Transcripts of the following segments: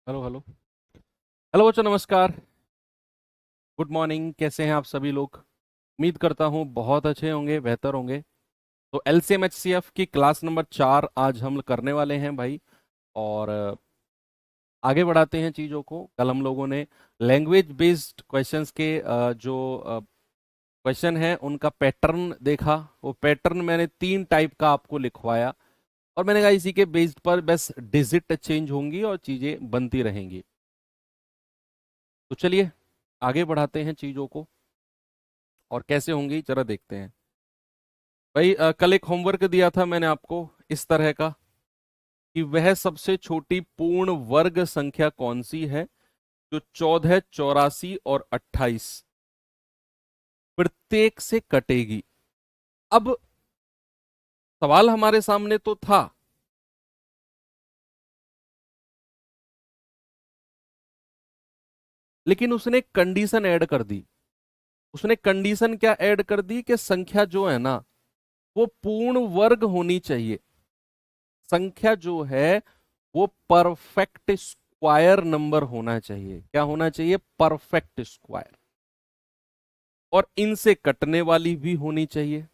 Hello hello. Hello बच्चों, नमस्कार। Good morning. कैसे हैं आप सभी लोग? उम्मीद करता हूँ बहुत अच्छे होंगे, बेहतर होंगे। तो एलसीएम एचसीएफ की क्लास नंबर 4 आज हम करने वाले हैं भाई। और आगे बढ़ाते हैं चीज़ों को। कल हम लोगों ने लैंग्वेज बेस्ड क्वेश्चंस के जो क्वेश्चन हैं उनका पैटर्न देखा। वो पैटर्न मैंने 3 टाइप का आपको लिखवाया, और मैंने कहा इसी के बेस्ड पर बस डिजिट चेंज होंगी और चीज़ें बनती रहेंगी। तो चलिए आगे बढ़ाते हैं चीज़ों को, और कैसे होंगी जरा देखते हैं। भाई कल एक होमवर्क दिया था मैंने आपको इस तरह का, कि वह सबसे छोटी पूर्ण वर्ग संख्या कौन सी है जो 14, 84 और 28 प्रत्येक से कटेगी। अब सवाल हमारे सामने तो था, लेकिन उसने एक कंडीशन ऐड कर दी। उसने कंडीशन क्या ऐड कर दी कि संख्या जो है ना, वो पूर्ण वर्ग होनी चाहिए। संख्या जो है वो परफेक्ट स्क्वायर नंबर होना चाहिए। क्या होना चाहिए? Perfect square. और इनसे कटने वाली भी होनी चाहिए।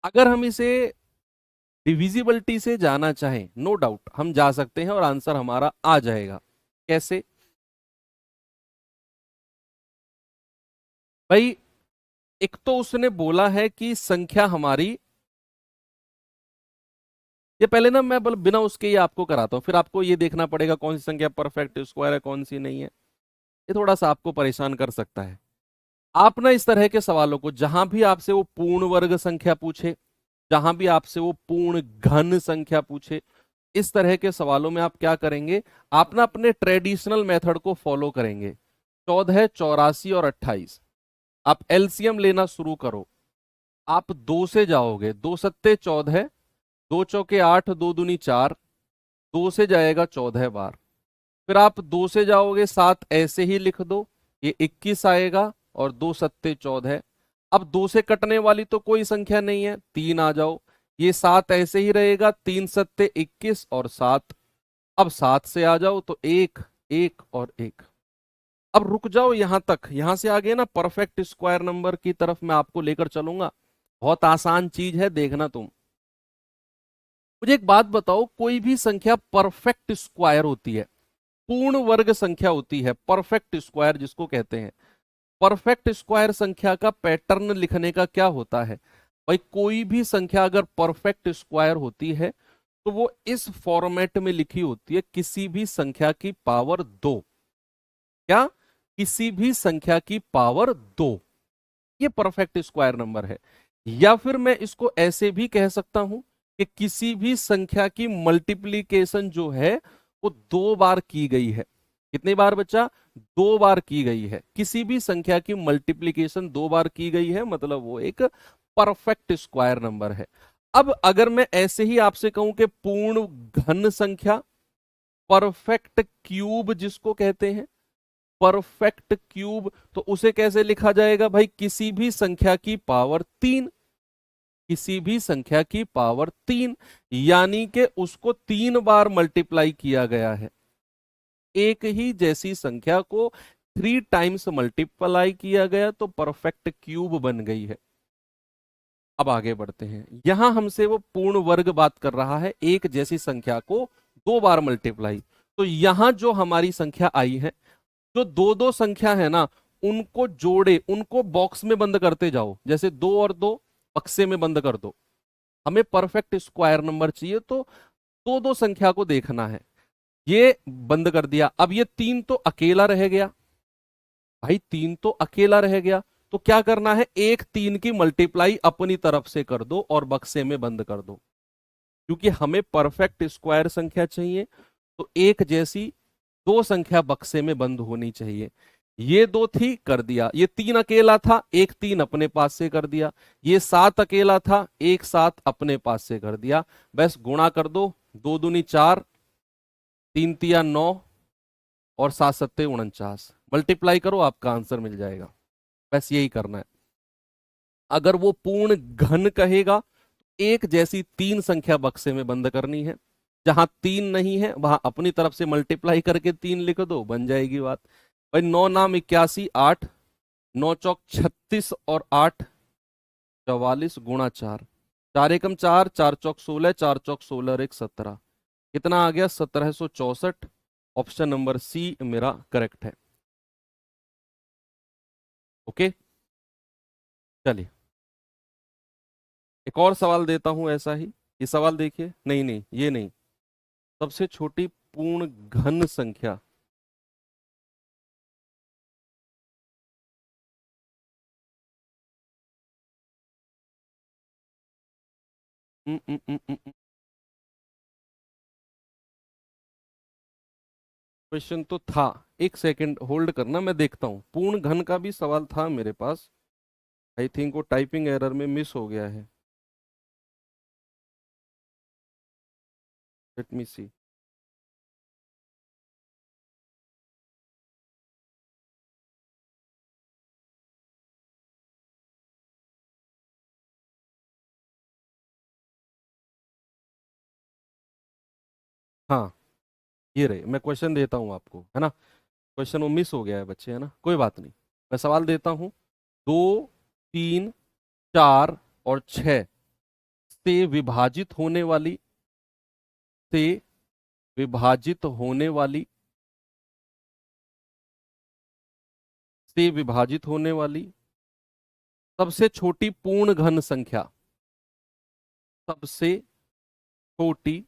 अगर हम इसे डिविजिबिलिटी से जाना चाहें, नो डाउट हम जा सकते हैं और आंसर हमारा आ जाएगा। कैसे? भाई एक तो उसने बोला है कि संख्या हमारी, ये पहले ना मैं बिना उसके ही आपको कराता हूं, फिर आपको ये देखना पड़ेगा कौन सी संख्या परफेक्ट स्क्वायर है कौन सी नहीं है। ये थोड़ा सा आपको परेशान कर सकता है। आप ना इस तरह के सवालों को, जहां भी आपसे वो पूर्ण वर्ग संख्या पूछे, जहां भी आपसे वो पूर्ण घन संख्या पूछे, इस तरह के सवालों में आप क्या करेंगे? आप ना अपने ट्रेडिशनल मेथड को फॉलो करेंगे। 14, 84 और 28, आप एलसीएम लेना शुरू करो। आप दो से जाओगे, दो सत्ते 14, दो चौके 8, दो दूनी 4, दो से जाएगा 14 बार। फिर आप दो से जाओगे 7, ऐसे ही लिख दो, ये 21 आएगा, और दो सत्ते 14। अब दो से कटने वाली तो कोई संख्या नहीं है, 3 आ जाओ, ये 7 ऐसे ही रहेगा, 3 सत्ते 21 और 7। अब 7 से आ जाओ तो 1, 1 और 1। अब रुक जाओ यहां तक, यहां से आगे ना परफेक्ट स्क्वायर नंबर की तरफ मैं आपको लेकर चलूंगा। बहुत आसान चीज है, देखना तुम। मुझे एक बात बताओ, कोई भी संख्या परफेक्ट स्क्वायर होती है, पूर्ण वर्ग संख्या होती है, परफेक्ट स्क्वायर जिसको कहते हैं, परफेक्ट स्क्वायर संख्या का पैटर्न लिखने का क्या होता है? भाई कोई भी संख्या अगर परफेक्ट स्क्वायर होती है तो वो इस फॉर्मेट में लिखी होती है, किसी भी संख्या की पावर 2। क्या? किसी भी संख्या की पावर 2। ये परफेक्ट स्क्वायर नंबर है। या फिर मैं इसको ऐसे भी कह सकता हूं कि किसी भी संख्या की मल्टीप्लीकेशन जो है वो 2 बार की गई है। कितनी बार बच्चा? 2 बार की गई है। किसी भी संख्या की मल्टीप्लीकेशन 2 बार की गई है, मतलब वो एक परफेक्ट स्क्वायर नंबर है। अब अगर मैं ऐसे ही आपसे कहूं कि पूर्ण घन संख्या, परफेक्ट क्यूब जिसको कहते हैं, परफेक्ट क्यूब, तो उसे कैसे लिखा जाएगा भाई? किसी भी संख्या की पावर 3। किसी भी संख्या की पावर 3, यानी कि उसको 3 बार मल्टीप्लाई किया गया है। एक ही जैसी संख्या को 3 टाइम्स मल्टीप्लाई किया गया तो परफेक्ट क्यूब बन गई है। अब आगे बढ़ते हैं। यहां हमसे वो पूर्ण वर्ग बात कर रहा है, एक जैसी संख्या को 2 बार मल्टीप्लाई। तो यहां जो हमारी संख्या आई है, जो दो दो संख्या है ना, उनको जोड़े, उनको बॉक्स में बंद करते जाओ, जैसे 2 और 2 बक्से में बंद कर दो। हमें परफेक्ट स्क्वायर नंबर चाहिए, तो दो दो संख्या को देखना है। ये बंद कर दिया। अब ये 3 तो अकेला रह गया। भाई 3 तो अकेला रह गया, तो क्या करना है? एक 3 की मल्टीप्लाई अपनी तरफ से कर दो और बक्से में बंद कर दो। क्योंकि हमें परफेक्ट स्क्वायर संख्या चाहिए, तो एक जैसी दो संख्या बक्से में बंद होनी चाहिए। ये 2 थी, कर दिया। ये 3 अकेला था, एक 3 अपने पास से कर दिया। ये 7 अकेला था, एक 7 अपने पास से कर दिया। बस गुणा कर दो, 2 दूनी 4, 3 तिया 9, और 7 सत्ते 49। मल्टीप्लाई करो, आपका आंसर मिल जाएगा। बस यही करना है। अगर वो पूर्ण घन कहेगा, एक जैसी 3 संख्या बक्से में बंद करनी है। जहां 3 नहीं है वहां अपनी तरफ से मल्टीप्लाई करके 3 लिख दो, बन जाएगी बात। भाई 9 नाम 81, 8, 9 चौक 36 और 8 44 गुणा 4, 4 एकम 4, 4 चौक 16, 4 चौक 16 और 1 17, कितना आ गया 1764। ऑप्शन नंबर सी मेरा करेक्ट है। ओके, चलिए एक और सवाल देता हूं ऐसा ही। ये सवाल देखिए, नहीं नहीं ये नहीं, सबसे छोटी पूर्ण घन संख्या। क्वेश्चन तो था, एक सेकंड होल्ड करना, मैं देखता हूं। पूर्ण घन का भी सवाल था मेरे पास, आई थिंक वो टाइपिंग एरर में मिस हो गया है। लेट मी सी। हाँ, ये रहे, मैं क्वेश्चन देता हूं आपको, है ना। क्वेश्चन वो मिस हो गया है बच्चे, है ना, कोई बात नहीं। मैं सवाल देता हूं। 2, 3, 4 और 6 से विभाजित होने वाली, से विभाजित होने वाली, से विभाजित होने वाली सबसे छोटी पूर्ण घन संख्या, सबसे छोटी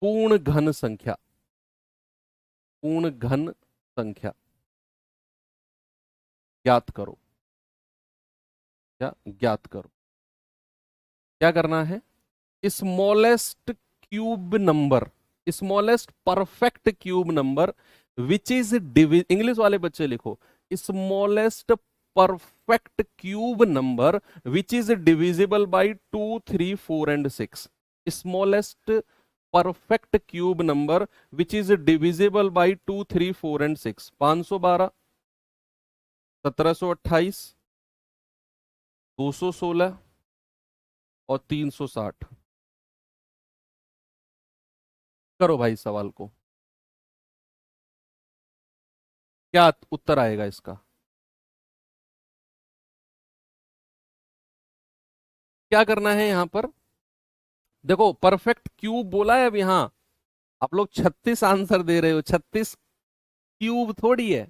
पूर्ण घन संख्या, पूर्ण घन संख्या ज्ञात करो। क्या ज्ञात करो, क्या करना है? Smallest cube number, smallest perfect cube number which is English वाले बच्चे लिखो, smallest perfect cube number which is divisible by 2, 3, 4 and 6। Smallest perfect cube number which is divisible by 2, 3, 4 and 6। 512, 1728, 216 और 360। करो भाई सवाल को, क्या उत्तर आएगा इसका? क्या करना है यहां पर? देखो परफेक्ट क्यूब बोला है अब यहां, आप लोग 36 आंसर दे रहे हो, 36 क्यूब थोड़ी है,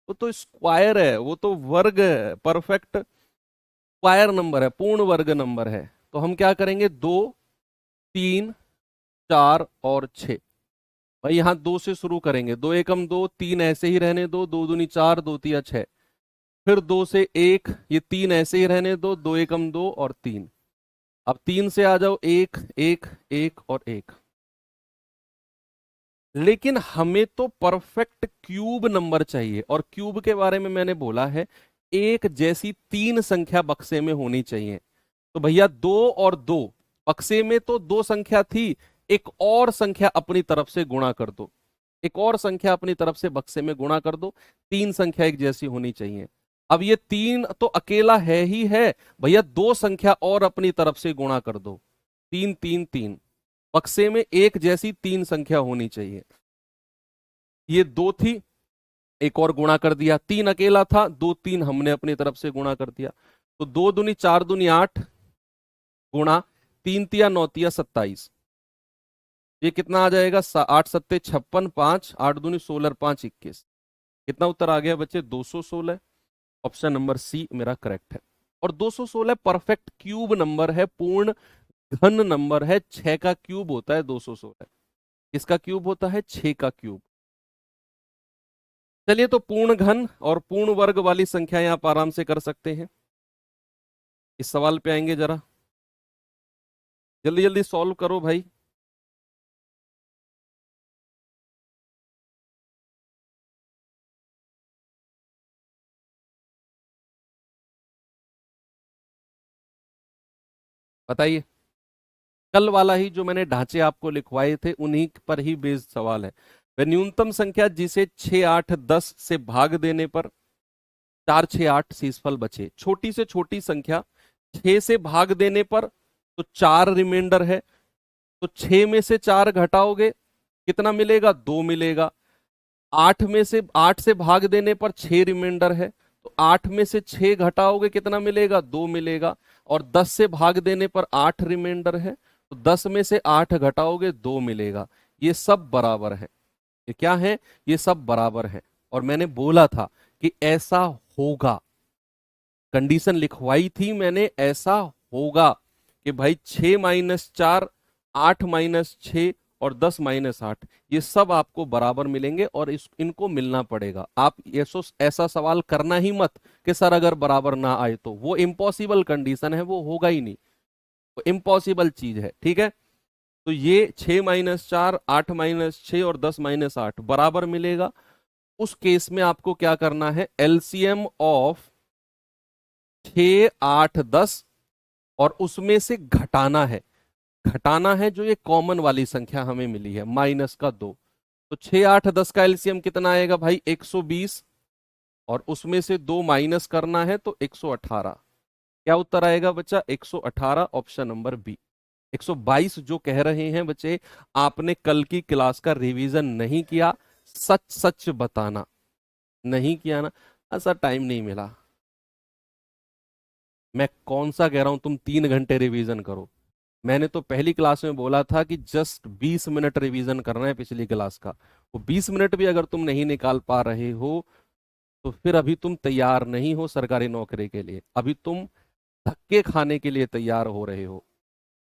वो तो स्क्वायर है, वो तो वर्ग है। परफेक्ट स्क्वायर नंबर है, पूर्ण वर्ग नंबर है। तो हम क्या करेंगे, 2, 3, 4 और 6। भाई यहां 2 से शुरू करेंगे, 2 एकम 2, 3 ऐसे ही रहने दो, 2 दूनी 4, 2 तिया 6। फिर 2 से 1, ये 3 ऐसे ही रहने दो, 2 एकम 2 और 3। अब 3 से आ जाओ, 1, 1, 1 और 1। लेकिन हमें तो परफेक्ट क्यूब नंबर चाहिए, और क्यूब के बारे में मैंने बोला है एक जैसी 3 संख्या बक्से में होनी चाहिए। तो भैया 2 और 2, बक्से में तो 2 संख्या थी, एक और संख्या अपनी तरफ से गुणा कर दो, एक और संख्या अपनी तरफ से बक्से में गुणा कर दो, 3 संख्या एक जैसी होनी चाहिए। अब ये 3 तो अकेला है ही है, भैया 2 संख्या और अपनी तरफ से गुणा कर दो, 3, 3, 3। बक्से में एक जैसी 3 संख्या होनी चाहिए। ये 2 थी, एक और गुणा कर दिया, 3 अकेला था, 2 3 हमने अपनी तरफ से गुणा कर दिया। तो 2 दूनी 4 दूनी 8 गुणा 3 तिया 9 तिया 27। ये कितना आ जाएगा, 8 सत्ते 56, 5 8 दूनी 16, 5 21। कितना उत्तर आ गया बच्चे, 216। ऑप्शन नंबर सी मेरा करेक्ट है। और 216 परफेक्ट क्यूब नंबर है, पूर्ण घन नंबर है। 6 का क्यूब होता है 216, इसका क्यूब होता है 6 का क्यूब। चलिए, तो पूर्ण घन और पूर्ण वर्ग वाली संख्याएं आप आराम से कर सकते हैं। इस सवाल पे आएंगे, जरा जल्दी जल्दी सॉल्व करो भाई। बताइए, कल वाला ही जो मैंने ढांचे आपको लिखवाए थे उन्हीं पर ही बेस्ड सवाल है। वह न्यूनतम संख्या जिसे 6, 8, 10 से भाग देने पर 4, 6, 8 शेषफल बचे। छोटी से छोटी संख्या 6 से भाग देने पर तो 4 रिमाइंडर है, तो 6 में से 4 घटाओगे कितना मिलेगा? 2 मिलेगा। 8 से भाग देने पर 6 रिमाइंडर है, तो 8 में से 6 घटाओगे कितना मिलेगा? 2 मिलेगा। और 10 से भाग देने पर 8 रिमाइंडर है, तो 10 में से 8 घटाओगे 2 मिलेगा। ये सब बराबर है। ये क्या है? ये सब बराबर है। और मैंने बोला था कि ऐसा होगा, कंडीशन लिखवाई थी मैंने, ऐसा होगा कि भाई 6 - 4, 8 - 6 और 10 - 8, ये सब आपको बराबर मिलेंगे और इनको मिलना पड़ेगा। आप ऐसा सवाल करना ही मत कि सर अगर बराबर ना आए तो, वो इम्पॉसिबल कंडीशन है, वो होगा ही नहीं, वो इम्पॉसिबल चीज है। ठीक है, तो ये 6 - 4, 8 - 6 और 10 - 8 बराबर मिलेगा। उस केस में आपको क्या करना है? एलसीएम ऑफ 6, 8, 10 और उसमें से घटाना है। घटाना है जो ये कॉमन वाली संख्या हमें मिली है, -2। तो 6, 8, 10 का एलसीएम कितना आएगा भाई? 120। और उसमें से 2 माइनस करना है तो 118। क्या उत्तर आएगा बच्चा? 118, ऑप्शन नंबर बी। 122 जो कह रहे हैं बच्चे, आपने कल की क्लास का रिवीजन नहीं किया, सच सच बताना। नहीं किया ना? ऐसा टाइम नहीं मिला। मैं कौन सा कह रहा हूं तुम 3 घंटे रिवीजन करो? मैंने तो पहली क्लास में बोला था कि जस्ट 20 मिनट रिवीजन करना है पिछली क्लास का। वो 20 मिनट भी अगर तुम नहीं निकाल पा रहे हो तो फिर अभी तुम तैयार नहीं हो सरकारी नौकरी के लिए। अभी तुम धक्के खाने के लिए तैयार हो रहे हो।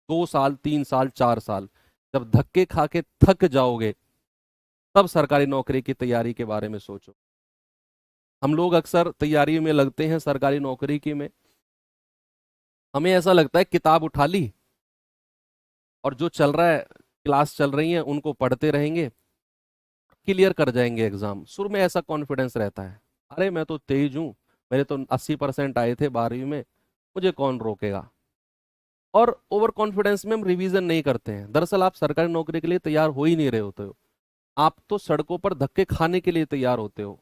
2 साल, 3 साल, 4 साल, जब धक्के खा के थक जाओगे तब सरकारी नौकरी की तैयारी के बारे में सोचो। हम लोग अक्सर तैयारी में लगते हैं सरकारी नौकरी की में, हमें ऐसा लगता है किताब उठा ली और जो चल रहा है, क्लास चल रही है उनको पढ़ते रहेंगे, क्लियर कर जाएंगे एग्जाम। शुरू में ऐसा कॉन्फिडेंस रहता है, अरे मैं तो तेज हूँ, मेरे तो 80% आए थे 12वीं में, मुझे कौन रोकेगा। और ओवर कॉन्फिडेंस में हम रिवीजन नहीं करते हैं। दरअसल आप सरकारी नौकरी के लिए तैयार हो ही नहीं रहे होते हो, आप तो सड़कों पर धक्के खाने के लिए तैयार होते हो।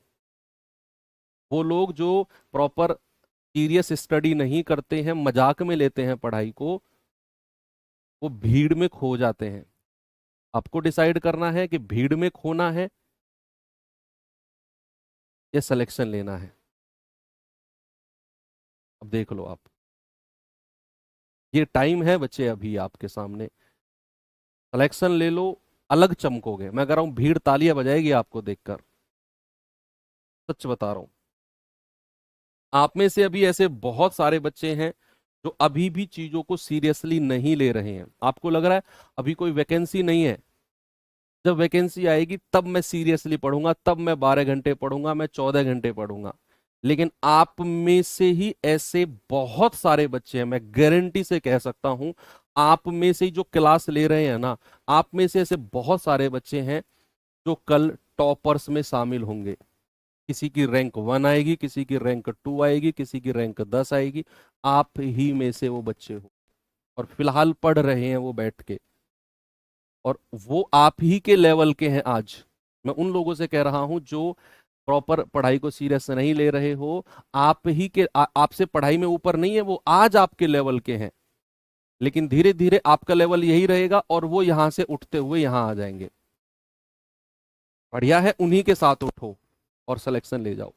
वो लोग जो प्रॉपर सीरियस स्टडी नहीं करते हैं, मजाक में लेते हैं पढ़ाई को, वो भीड़ में खो जाते हैं। आपको डिसाइड करना है कि भीड़ में खोना है या सिलेक्शन लेना है। अब देख लो आप, ये टाइम है बच्चे अभी आपके सामने, सिलेक्शन ले लो, अलग चमकोगे। मैं कह रहा हूं भीड़ तालियां बजाएगी आपको देखकर, सच बता रहा हूं। आप में से अभी ऐसे बहुत सारे बच्चे हैं जो अभी भी चीजों को सीरियसली नहीं ले रहे हैं। आपको लग रहा है अभी कोई वैकेंसी नहीं है, जब वैकेंसी आएगी तब मैं सीरियसली पढ़ूंगा, तब मैं 12 घंटे पढ़ूंगा, मैं 14 घंटे पढ़ूंगा। लेकिन आप में से ही ऐसे बहुत सारे बच्चे हैं, मैं गारंटी से कह सकता हूं, आप में से ही जो क्लास ले रहे हैं ना, आप में से ऐसे बहुत सारे बच्चे हैं जो कल टॉपर्स में शामिल होंगे। किसी की रैंक 1 आएगी, किसी की रैंक 2 आएगी, किसी की रैंक 10 आएगी। आप ही में से वो बच्चे हो और फिलहाल पढ़ रहे हैं वो बैठ के, और वो आप ही के लेवल के हैं आज। मैं उन लोगों से कह रहा हूं जो प्रॉपर पढ़ाई को सीरियस नहीं ले रहे हो, आप ही के आपसे पढ़ाई में ऊपर नहीं है, वो आज आपके लेवल के हैं। लेकिन धीरे धीरे आपका लेवल यही रहेगा और वो यहां से उठते हुए यहां आ जाएंगे। बढ़िया है, उन्हीं के साथ उठो और सिलेक्शन ले जाओ।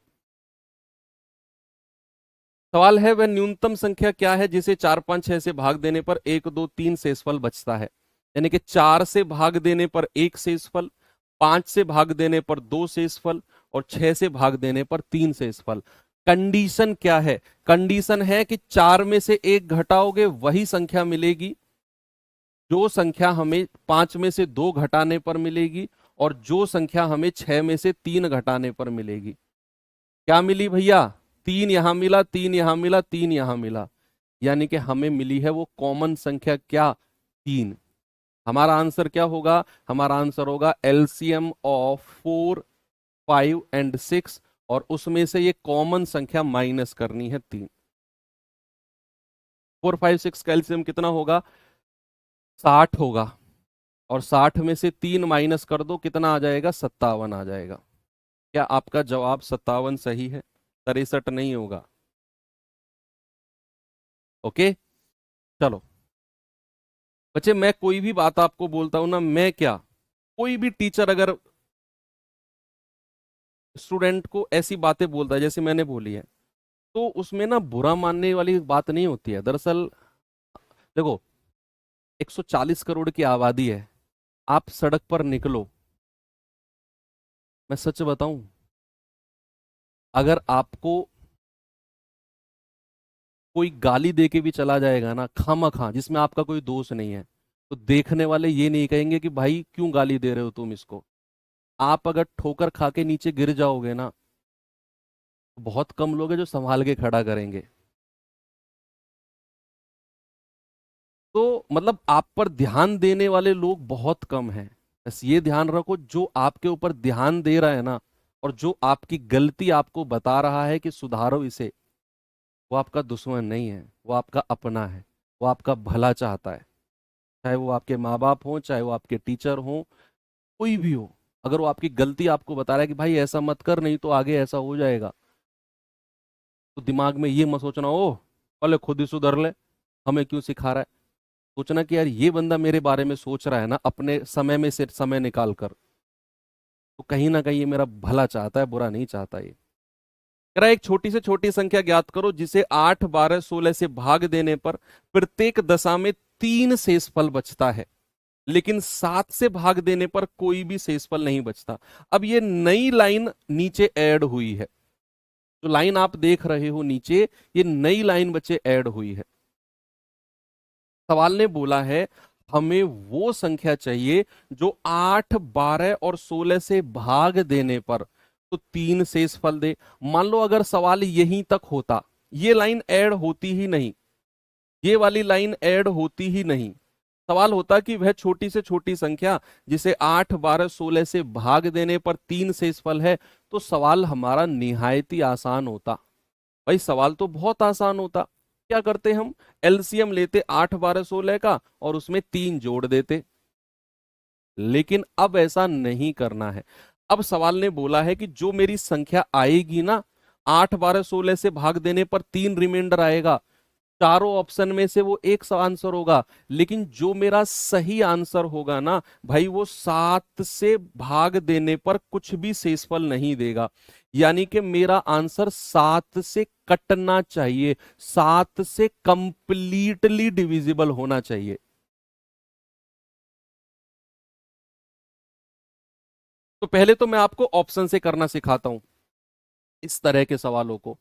सवाल है, वह न्यूनतम संख्या क्या है जिसे 4, 5, 6 से भाग देने पर 1, 2, 3 शेषफल बचता है? यानी कि 4 से भाग देने पर 1 शेषफल, 5 से भाग देने पर 2 शेषफल और 6 से भाग देने पर 3 शेषफल। कंडीशन क्या है? कंडीशन है कि 4 में से 1 घटाओगे वही संख्या मिलेगी जो संख्या हमें 5 में से 2 घटाने पर मिलेगी, और जो संख्या हमें 6 में से 3 घटाने पर मिलेगी। क्या मिली भैया? 3 यहां मिला, 3 यहां मिला, 3 यहां मिला, यानी कि हमें मिली है वो कॉमन संख्या क्या? 3। हमारा आंसर क्या होगा? हमारा आंसर होगा एलसीएम ऑफ 4, 5 एंड 6, और उसमें से ये कॉमन संख्या माइनस करनी है 3। 4, 5, 6 का एलसीएम कितना होगा? 60 होगा, और 60 में से 3 माइनस कर दो, कितना आ जाएगा? 57 आ जाएगा। क्या आपका जवाब 57 सही है? 63 नहीं होगा। ओके, चलो। बच्चे मैं कोई भी बात आपको बोलता हूं ना, मैं क्या, कोई भी टीचर अगर स्टूडेंट को ऐसी बातें बोलता है जैसे मैंने बोली है, तो उसमें ना बुरा मानने वाली बात नहीं होती है। दरअसल देखो, 140 करोड़ की आबादी है, आप सड़क पर निकलो, मैं सच बताऊं, अगर आपको कोई गाली दे के भी चला जाएगा ना खामखा, जिसमें आपका कोई दोष नहीं है, तो देखने वाले ये नहीं कहेंगे कि भाई क्यों गाली दे रहे हो तुम इसको। आप अगर ठोकर खा के नीचे गिर जाओगे ना, तो बहुत कम लोग हैं जो संभाल के खड़ा करेंगे। तो मतलब आप पर ध्यान देने वाले लोग बहुत कम हैं। बस ये ध्यान रखो, जो आपके ऊपर ध्यान दे रहा है ना, और जो आपकी गलती आपको बता रहा है कि सुधारो इसे, वो आपका दुश्मन नहीं है, वो आपका अपना है, वो आपका भला चाहता है। चाहे वो आपके माँ बाप हों, चाहे वो आपके टीचर हों, कोई भी हो, अगर वो आपकी गलती आपको बता रहा है कि भाई ऐसा मत कर, नहीं तो आगे ऐसा हो जाएगा, तो दिमाग में ये मत सोचना ओ पहले खुद ही सुधर ले, हमें क्यों सिखा रहा है। सोचना कि यार ये बंदा मेरे बारे में सोच रहा है ना, अपने समय में से समय निकाल कर, तो कहीं ना कहीं ये मेरा भला चाहता है, बुरा नहीं चाहता ये। कह रहा है, एक छोटी से छोटी संख्या ज्ञात करो जिसे 8, 12, 16 से भाग देने पर प्रत्येक दशा में 3 शेषफल बचता है, लेकिन 7 से भाग देने पर कोई भी शेषफल नहीं बचता। अब ये नई लाइन नीचे ऐड हुई है, जो लाइन आप देख रहे हो नीचे, ये नई लाइन बच्चे ऐड हुई है। सवाल ने बोला है हमें वो संख्या चाहिए जो 8, 12 और 16 से भाग देने पर तो 3 शेषफल दे। मान लो अगर सवाल यहीं तक होता, ये लाइन ऐड होती ही नहीं, ये वाली लाइन ऐड होती ही नहीं, सवाल होता कि वह छोटी से छोटी संख्या जिसे 8, 12, 16 से भाग देने पर 3 शेषफल है, तो सवाल हमारा निहायत ही आसान होता। भाई सवाल तो बहुत आसान होता। क्या करते हम, एलसीएम लेते 8, 12, 16 का और उसमें 3 जोड़ देते। लेकिन अब ऐसा नहीं करना है। अब सवाल ने बोला है कि जो मेरी संख्या आएगी ना, 8, 12, 16 से भाग देने पर 3 रिमाइंडर आएगा, चारों ऑप्शन में से वो एक सा आंसर होगा, लेकिन जो मेरा सही आंसर होगा ना भाई, वो 7 से भाग देने पर कुछ भी शेषफल नहीं देगा। यानी कि मेरा आंसर 7 से कटना चाहिए, 7 से कंप्लीटली डिविजिबल होना चाहिए। तो पहले तो मैं आपको ऑप्शन से करना सिखाता हूं इस तरह के सवालों को।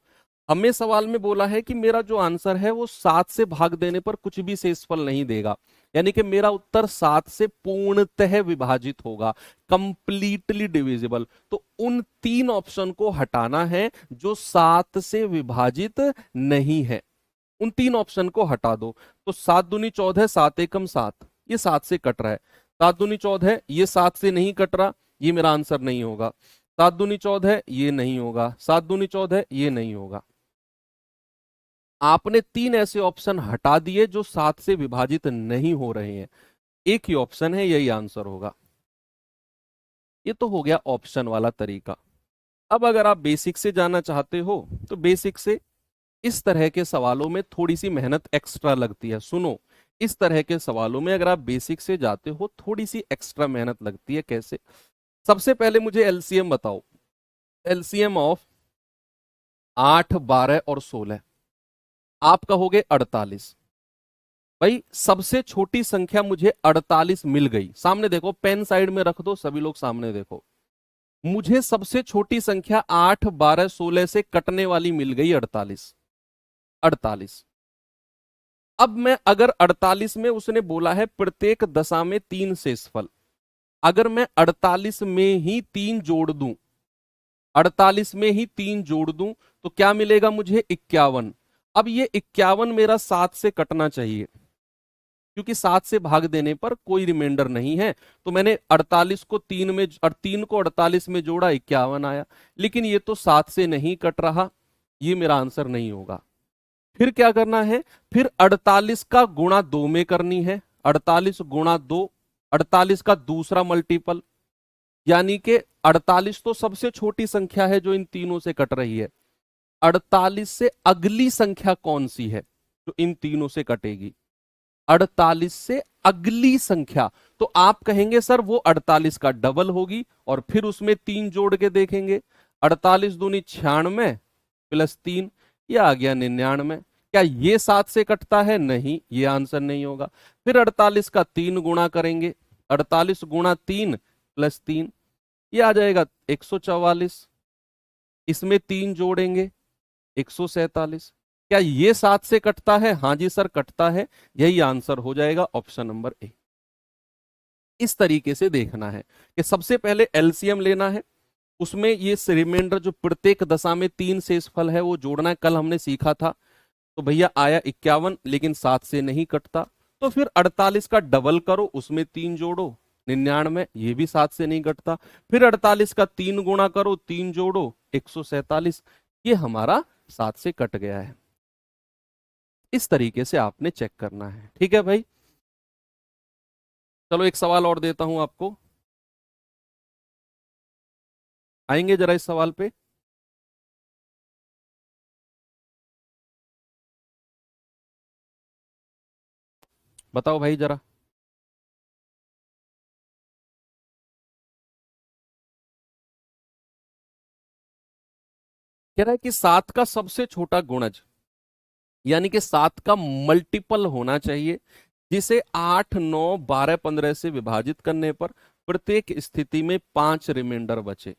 हमें सवाल में बोला है कि मेरा जो आंसर है वो 7 से भाग देने पर कुछ भी शेषफल नहीं देगा, यानी कि मेरा उत्तर 7 से पूर्णतः विभाजित होगा, कंप्लीटली डिविजिबल। तो उन 3 ऑप्शन को हटाना है जो 7 से विभाजित नहीं है, उन 3 ऑप्शन को हटा दो। तो 7 दूनी 14, 7 एकम 7, ये 7 से कट रहा है। 7 दूनी 14, ये 7 से नहीं कट रहा, ये मेरा आंसर नहीं होगा। 7 दूनी 14, ये नहीं होगा। 7 दूनी 14, ये नहीं होगा। आपने 3 ऐसे ऑप्शन हटा दिए जो 7 से विभाजित नहीं हो रहे हैं, एक ही ऑप्शन है, यही आंसर होगा। ये तो हो गया ऑप्शन वाला तरीका। अब अगर आप बेसिक से जाना चाहते हो, तो बेसिक से इस तरह के सवालों में थोड़ी सी मेहनत एक्स्ट्रा लगती है। सुनो, इस तरह के सवालों में अगर आप बेसिक से जाते हो, थोड़ी सी एक्स्ट्रा मेहनत लगती है। कैसे? सबसे पहले मुझे एलसीएम बताओ, एलसीएम ऑफ 8, 12 और 16। आप कहोगे 48। भाई सबसे छोटी संख्या मुझे 48 मिल गई, सामने देखो, पेन साइड में रख दो, सभी लोग सामने देखो। मुझे सबसे छोटी संख्या 8, 12, 16 से कटने वाली मिल गई 48। 48। अब मैं अगर 48 में उसने बोला है प्रत्येक दशा में 3 शेषफल, अगर मैं 48 में ही 3 जोड़ दूं, 48 में ही 3 जोड़ दूं, तो क्या मिलेगा मुझे? 51। अब ये 51 मेरा 7 से कटना चाहिए, क्योंकि 7 से भाग देने पर कोई रिमाइंडर नहीं है। तो मैंने 48 को 3 में और 3 को 48 में जोड़ा, 51 आया। लेकिन ये तो 7 से नहीं कट रहा, ये मेरा आंसर नहीं होगा। फिर क्या करना है? फिर 48 का गुणा 2 में करनी है, 48 गुणा 2, 48 का दूसरा मल्टीपल, यानी कि 48 तो सबसे छोटी संख्या है जो इन तीनों से कट रही है। 48 से अगली संख्या कौन सी है जो इन तीनों से कटेगी? 48 से अगली संख्या। तो आप कहेंगे सर वो 48 का डबल होगी, और फिर उसमें 3 जोड़ के देखेंगे। 48 दूनी 96 प्लस 3, ये आ गया 99। क्या ये 7 से कटता है? नहीं, ये आंसर नहीं होगा। फिर 48 का 3 गुणा करेंगे, 48 गुणा 3 प्लस 3, ये आ जाएगा 144। इसमें 3 जोड़ेंगे, 147। क्या ये 7 से कटता है? हाँ जी सर कटता है, यही आंसर हो जाएगा ऑप्शन नंबर ए। इस तरीके से देखना है कि सबसे पहले एलसीएम लेना है, उसमें ये रिमाइंडर जो प्रत्येक दशा में 3 शेषफल है वो जोड़ना है, कल हमने सीखा था। तो भैया आया 51, लेकिन 7 से नहीं कटता। तो फिर 48 का डबल करो, उसमें 3 जोड़ो, 99, ये भी 7 से नहीं कटता। फिर 48 का 3 गुणा करो, 3 जोड़ो, 147, ये हमारा 7 से कट गया है। इस तरीके से आपने चेक करना है, ठीक है भाई। चलो एक सवाल और देता हूं आपको, आएंगे जरा इस सवाल पे। बताओ भाई जरा। कह रहा है कि 7 का सबसे छोटा गुणज, यानी कि 7 का मल्टीपल होना चाहिए, जिसे 8, 9, 12, 15 से विभाजित करने पर प्रत्येक स्थिति में 5 रिमाइंडर बचे।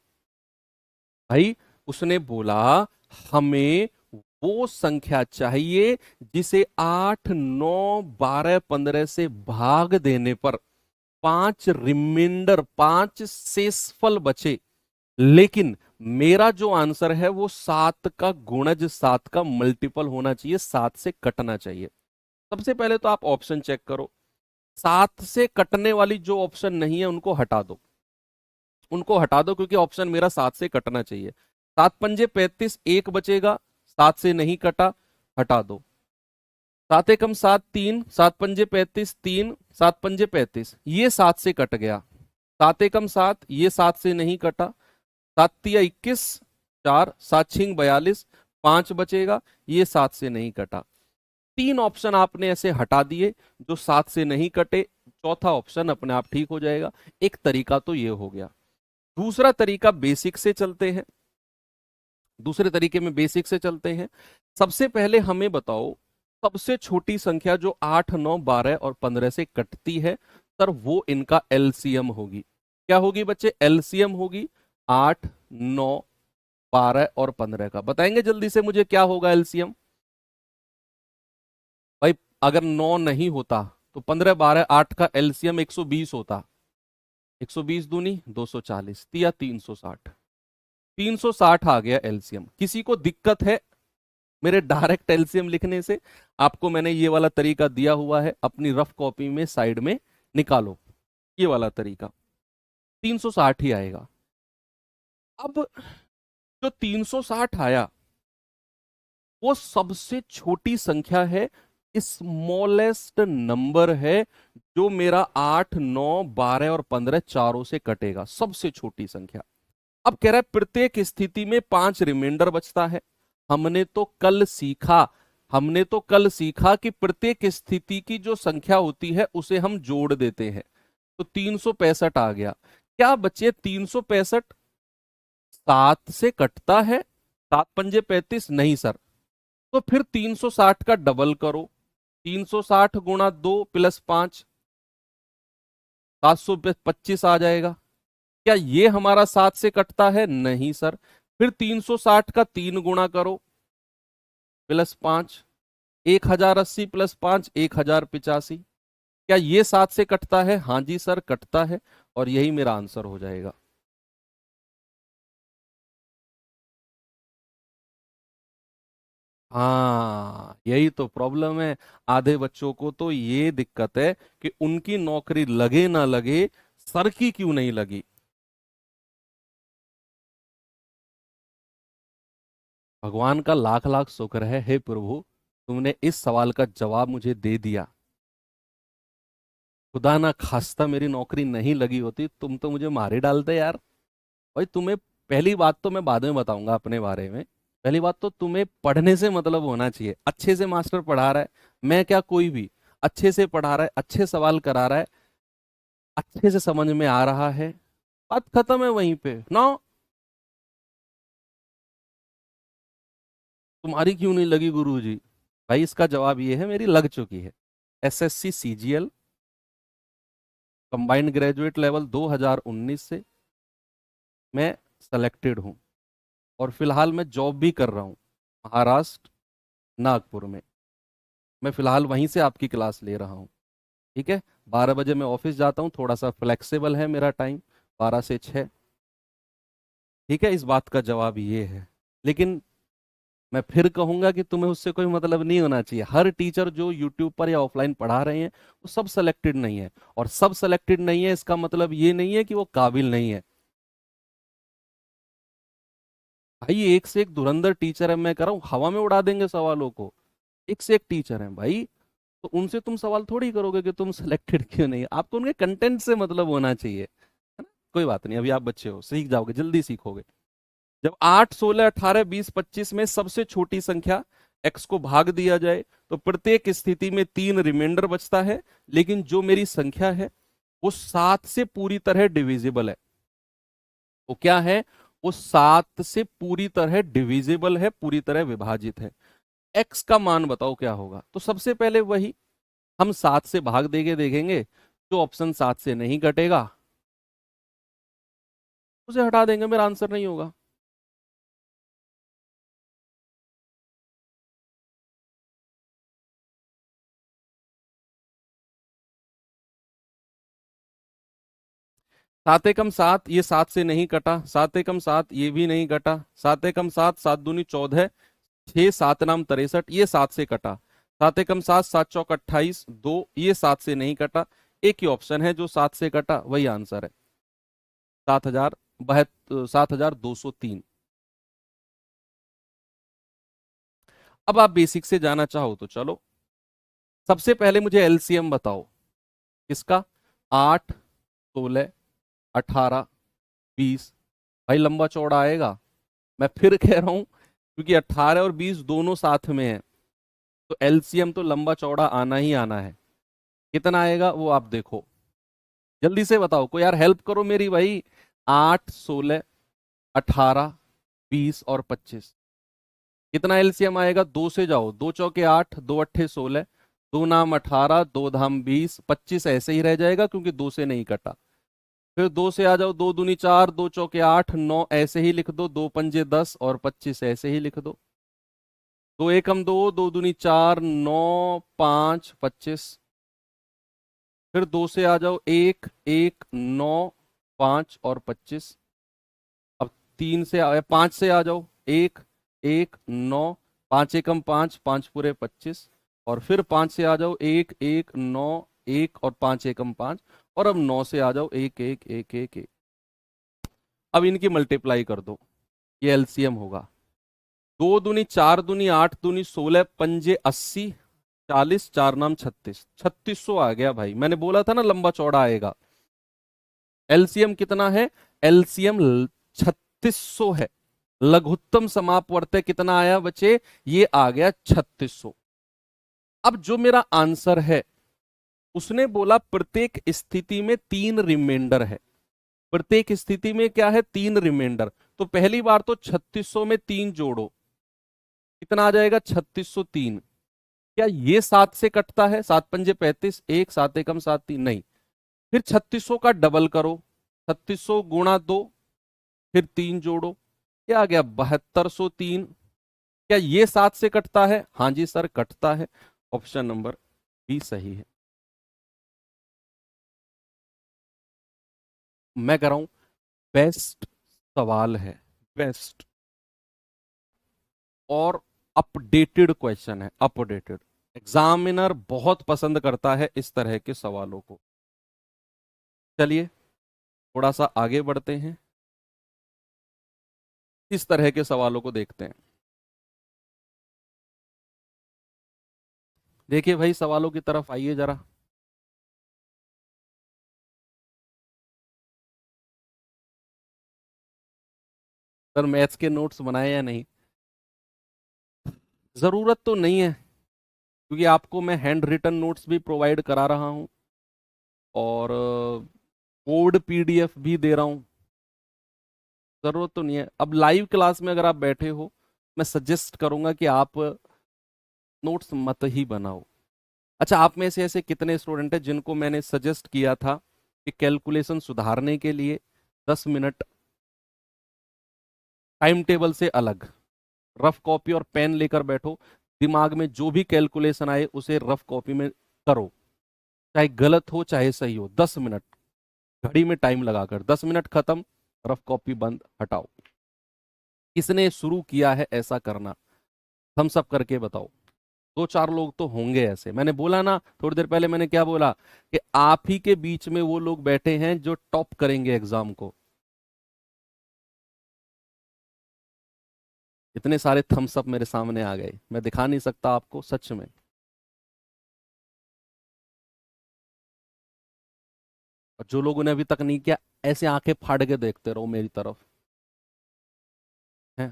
भाई उसने बोला हमें वो संख्या चाहिए जिसे 8, 9, 12, 15 से भाग देने पर 5 रिमाइंडर, 5 शेषफल बचे। लेकिन मेरा जो आंसर है वो 7 का गुणज, 7 का मल्टीपल होना चाहिए, 7 से कटना चाहिए। सबसे पहले तो आप ऑप्शन चेक करो, 7 से कटने वाली जो ऑप्शन नहीं है उनको हटा दो, उनको हटा दो, क्योंकि ऑप्शन मेरा 7 से कटना चाहिए। 7 पंजे 35, एक बचेगा, 7 से नहीं कटा, हटा दो। 7 एकम 7, 3, 7 पंजे 35, 3, 7 पंजे 35, ये 7 से कट गया। 7 एकम 7, ये 7 से नहीं कटा, 7 तिया 21, 4, 7 छिंग 42, 5 बचेगा, ये 7 से नहीं कटा। 3 ऑप्शन आपने ऐसे हटा दिए जो 7 से नहीं कटे, चौथा ऑप्शन अपने आप ठीक हो जाएगा। एक तरीका तो ये हो गया। दूसरा तरीका बेसिक से चलते हैं, दूसरे तरीके में बेसिक से चलते हैं। सबसे पहले हमें बताओ सबसे छोटी संख्या जो 8, 9, 12 और 15 से कटती है, सर वो इनका एलसीएम होगी। क्या होगी बच्चे? एलसीएम होगी 8, 9, 12 और 15 का। बताएंगे जल्दी से मुझे क्या होगा एलसीएम? भाई अगर 9 नहीं होता तो 15, 12, 8 का एलसीएम 120 होता। 120 दूनी 240, तिया 360, 360 आ गया एलसीएम। किसी को दिक्कत है मेरे डायरेक्ट एलसीएम लिखने से? आपको मैंने ये वाला तरीका दिया हुआ है, अपनी रफ कॉपी में साइड में निकालो, ये वाला तरीका 360 ही आएगा। अब जो 360 आया वो सबसे छोटी संख्या है, स्मॉलेस्ट नंबर है, जो मेरा 8, 9, 12 और 15 चारों से कटेगा, सबसे छोटी संख्या। अब कह रहा है प्रत्येक स्थिति में 5 रिमाइंडर बचता है। हमने तो कल सीखा कि प्रत्येक स्थिति की जो संख्या होती है उसे हम जोड़ देते हैं। तो 365 आ गया। क्या बचे 365? 7 से कटता है, 7 पंजे 35, नहीं सर। तो फिर 360 का डबल करो, 360 गुणा 2 प्लस 5, 725 आ जाएगा। क्या ये हमारा 7 से कटता है? नहीं सर। फिर 360 का 3 गुणा करो प्लस 5, 1080 प्लस 5, 1085। क्या ये 7 से कटता है? हाँ जी सर कटता है, और यही मेरा आंसर हो जाएगा। हाँ यही तो प्रॉब्लम है, आधे बच्चों को तो ये दिक्कत है कि उनकी नौकरी लगे ना लगे, सर की क्यों नहीं लगी। भगवान का लाख लाख शुक्र है, हे प्रभु तुमने इस सवाल का जवाब मुझे दे दिया। खुदा ना खास्ता मेरी नौकरी नहीं लगी होती, तुम तो मुझे मारे डालते यार। भाई तुम्हें, पहली बात तो मैं बाद में बताऊंगा अपने बारे में, पहली बात तो तुम्हें पढ़ने से मतलब होना चाहिए। अच्छे से मास्टर पढ़ा रहा है, मैं क्या कोई भी, अच्छे से पढ़ा रहा है, अच्छे सवाल करा रहा है, अच्छे से समझ में आ रहा है, बात खत्म है वहीं पे ना। तुम्हारी क्यों नहीं लगी गुरुजी? भाई इसका जवाब ये है, मेरी लग चुकी है। SSC CGL combined graduate level 2019 से मैं सेलेक्टेड हूँ, और फिलहाल मैं जॉब भी कर रहा हूँ महाराष्ट्र, नागपुर में। मैं फिलहाल वहीं से आपकी क्लास ले रहा हूँ। ठीक है, 12 बजे मैं ऑफिस जाता हूँ, थोड़ा सा फ्लेक्सिबल है मेरा टाइम, 12 से 6। ठीक है, इस बात का जवाब ये है। लेकिन मैं फिर कहूंगा कि तुम्हें उससे कोई मतलब नहीं होना चाहिए। हर टीचर जो यूट्यूब पर या ऑफलाइन पढ़ा रहे हैं वो सब सेलेक्टेड नहीं है, और सब सेलेक्टेड नहीं है इसका मतलब ये नहीं है कि वो काबिल नहीं है। भाई एक से एक धुरंधर टीचर है, मैं कह रहा हूँ हवा में उड़ा देंगे सवालों को। एक से एक टीचर है भाई, तो उनसे तुम सवाल थोड़ी करोगे कि तुम सिलेक्टेड क्यों नहीं। आपको उनके कंटेंट से मतलब होना चाहिए, है ना। कोई बात नहीं, अभी आप बच्चे हो, सीख जाओगे, जल्दी सीखोगे। जब 8, 16, 18, 20, 25 में सबसे छोटी संख्या x को भाग दिया जाए तो प्रत्येक स्थिति में 3 रिमाइंडर बचता है, लेकिन जो मेरी संख्या है वो 7 से पूरी तरह डिविजिबल है। वो क्या है? वो 7 से पूरी तरह डिविजिबल है, पूरी तरह विभाजित है। x का मान बताओ क्या होगा? तो सबसे पहले वही, हम 7 से भाग देके देखेंगे, जो ऑप्शन 7 से नहीं कटेगा उसे हटा देंगे, मेरा आंसर नहीं होगा। 7 एकम 7, ये 7 से नहीं कटा। 7 एकम 7, ये भी नहीं कटा। 7 एकम 7, 7 दूनी 14, 6 7 नाम 63, ये 7 से कटा। 7 एकम 7, 7 चौक 28, 2, ये 7 से नहीं कटा। एक ही ऑप्शन है जो 7 से कटा, वही आंसर है। 7,203। अब आप बेसिक से जाना चाहो तो चलो, सबसे पहले मुझे एलसीएम बताओ किसका। 8, 16, 18, 20। भाई लंबा चौड़ा आएगा। मैं फिर कह रहा हूं, क्योंकि 18 और 20 दोनों साथ में है, तो एलसीएम तो लंबा चौड़ा आना ही आना है। कितना आएगा वो आप देखो, जल्दी से बताओ, कोई यार हेल्प करो मेरी भाई। 8, 16, 18, 20 और 25, कितना एलसीएम आएगा? 2 से जाओ, 2 चौके 8, 2 अट्ठे 16, 2 नाम 18, 2 धाम 20, 25 ऐसे ही रह जाएगा क्योंकि 2 से नहीं कटा। फिर 2 से आ जाओ, 2 दूनी 4, 2 चौके 8, 9 ऐसे ही लिख दो, 2 पंजे 10 और 25 ऐसे ही लिख दो। 2 एकम 2, 2 दूनी 4, 9, 5, 25। फिर 2 से आ जाओ, 1, 1, 9, 5 और 25। अब 5 से आ जाओ, 1, 1, 9, 5 एकम 5, 5 पूरे 25। और फिर 5 से आ जाओ, 1, 1, 9, 1 और 5 एकम 5। और अब 9 से आ जाओ, 1, 1, 1, 1, 1। अब इनकी मल्टीप्लाई कर दो, ये एलसीएम होगा। 2 दूनी 4, 8 दूनी 16, पंजे 80, 40, 4 नाम 36, 3600 आ गया भाई। मैंने बोला था ना लंबा चौड़ा आएगा। एलसीएम कितना है? एलसीएम 3600 है। लघुत्तम समापवर्त्य कितना आया बच्चे? ये आ गया 3600। अब जो मेरा आंसर है, उसने बोला प्रत्येक स्थिति में 3 रिमाइंडर है। प्रत्येक स्थिति में क्या है? 3 रिमाइंडर। तो पहली बार तो 3600 में 3 जोड़ो, कितना आ जाएगा? 3603। क्या ये 7 से कटता है? 7 पंजे 35, 1, 7 एकम 7, 3 नहीं। फिर 3600 का डबल करो, 3600 गुणा 2, फिर 3 जोड़ो, क्या आ गया? 7203। क्या ये 7 से कटता है? हाँ जी सर कटता है। ऑप्शन नंबर बी सही है। मैं कह रहा हूं बेस्ट सवाल है, बेस्ट और अपडेटेड क्वेश्चन है, अपडेटेड। एग्जामिनर बहुत पसंद करता है इस तरह के सवालों को। चलिए थोड़ा सा आगे बढ़ते हैं, इस तरह के सवालों को देखते हैं। देखिए भाई सवालों की तरफ आइए जरा। सर मैथ्स के नोट्स बनाए या नहीं? जरूरत तो नहीं है, क्योंकि आपको मैं हैंड रिटन नोट्स भी प्रोवाइड करा रहा हूं और कोड पीडीएफ भी दे रहा हूं। जरूरत तो नहीं है। अब लाइव क्लास में अगर आप बैठे हो, मैं सजेस्ट करूंगा कि आप नोट्स मत ही बनाओ। अच्छा, आप में से ऐसे कितने स्टूडेंट हैं जिनको मैंने सजेस्ट किया था कि कैलकुलेशन सुधारने के लिए 10 मिनट टाइम टेबल से अलग रफ कॉपी और पेन लेकर बैठो, दिमाग में जो भी कैलकुलेशन आए उसे रफ कॉपी में करो, चाहे गलत हो चाहे सही हो। 10 मिनट घड़ी में टाइम लगाकर, 10 मिनट खत्म, रफ कॉपी बंद, हटाओ। किसने शुरू किया है ऐसा करना? हम सब करके बताओ। 2-4 लोग तो होंगे ऐसे। मैंने बोला ना थोड़ी देर पहले, मैंने क्या बोला कि आप ही के बीच में वो लोग बैठे हैं जो टॉप करेंगे एग्जाम को। इतने सारे थम्स अप मेरे सामने आ गए, मैं दिखा नहीं सकता आपको सच में। और जो लोगों ने अभी तक नहीं किया, ऐसे आंखें फाड़ के देखते रहो मेरी तरफ। है,